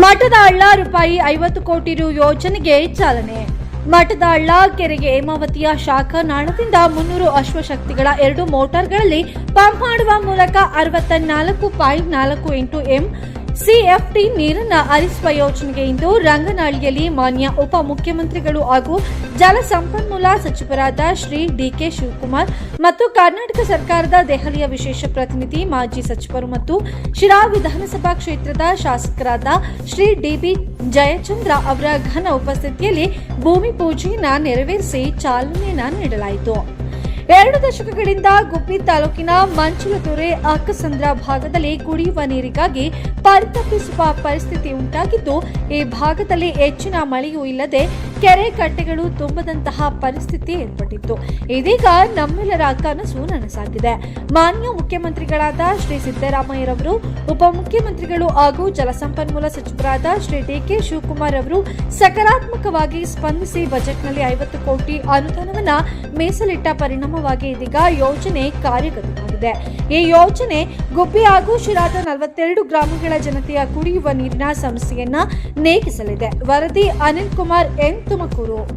ಮಠದ ಹಳ್ಳ ರೂಪಾಯಿ 50 ಕೋಟಿ ರು ಯೋಜನೆಗೆ ಚಾಲನೆ. ಮಠದ ಹಳ್ಳ ಕೆರೆಗೆ ಹೇಮಾವತಿಯ ಶಾಖಾ ನಾಳದಿಂದ 300 ಅಶ್ವಶಕ್ತಿಗಳ 2 ಮೋಟಾರ್ಗಳಲ್ಲಿ ಪಂಪ್ ಮಾಡುವ ಮೂಲಕ 64.48 CFT ನೀರನ್ನು ಹರಿಸುವ ಯೋಜನೆಗೆ ಇಂದು ರಂಗನಾಳಿಯಲ್ಲಿ ಮಾನ್ಯ ಉಪಮುಖ್ಯಮಂತ್ರಿಗಳು ಹಾಗೂ ಜಲಸಂಪನ್ಮೂಲ ಸಚಿವರಾದ ಶ್ರೀ ಡಿಕೆ ಶಿವಕುಮಾರ್ ಮತ್ತು ಕರ್ನಾಟಕ ಸರ್ಕಾರದ ದೆಹಲಿಯ ವಿಶೇಷ ಪ್ರತಿನಿಧಿ ಮಾಜಿ ಸಚಿವರು ಮತ್ತು ಶಿರಾ ವಿಧಾನಸಭಾ ಕ್ಷೇತ್ರದ ಶಾಸಕರಾದ ಶ್ರೀ ಡಿಬಿ ಜಯಚಂದ್ರ ಅವರ ಘನ ಉಪಸ್ಥಿತಿಯಲ್ಲಿ ಭೂಮಿ ಪೂಜೆಯನ್ನು ನೆರವೇರಿಸಿ ಚಾಲನೆಯನ್ನು ನೀಡಲಾಯಿತು. 2 ದಶಕಗಳಿಂದ ಗುಬ್ಬಿ ತಾಲೂಕಿನ ಮಂಚಲತೊರೆ ಅಕ್ಕಸಂದ್ರ ಭಾಗದಲ್ಲಿ ಕುಡಿಯುವ ನೀರಿಗಾಗಿ ಪರಿತಪಿಸುವ ಪರಿಸ್ಥಿತಿ ಉಂಟಾಗಿದ್ದು, ಈ ಭಾಗದಲ್ಲಿ ಹೆಚ್ಚಿನ ಮಳೆಯೂ ಇಲ್ಲದೆ ಕೆರೆ ಕಟ್ಟೆಗಳು ತುಂಬದಂತಹ ಪರಿಸ್ಥಿತಿ ಏರ್ಪಟ್ಟಿತ್ತು. ಇದೀಗ ನಮ್ಮೆಲ್ಲರ ಕನಸು ನನಸಾಗಿದೆ. ಮಾನ್ಯ ಮುಖ್ಯಮಂತ್ರಿಗಳಾದ ಶ್ರೀ ಸಿದ್ದರಾಮಯ್ಯರವರು, ಉಪಮುಖ್ಯಮಂತ್ರಿಗಳು ಹಾಗೂ ಜಲಸಂಪನ್ಮೂಲ ಸಚಿವರಾದ ಶ್ರೀ ಡಿಕೆ ಶಿವಕುಮಾರ್ ಅವರು ಸಕಾರಾತ್ಮಕವಾಗಿ ಸ್ಪಂದಿಸಿ ಬಜೆಟ್ನಲ್ಲಿ 50 ಕೋಟಿ ಅನುದಾನವನ್ನು ಮೀಸಲಿಟ್ಟ ಪರಿಣಾಮವಾಗಿ ಇದೀಗ ಯೋಜನೆ ಕಾರ್ಯಗತವಾಗಿದೆ. ಈ ಯೋಜನೆ ಗುಬ್ಬಿ ಹಾಗೂ ಶಿರಾದ 42 ಗ್ರಾಮಗಳ ಜನತೆಯ ಕುಡಿಯುವ ನೀರಿನ ಸಮಸ್ಯೆಯನ್ನ ನೀಗಿಸಲಿದೆ. ವರದಿ ಅನಿಲ್ ಕುಮಾರ್ ಎನ್, ತುಮಕೂರು.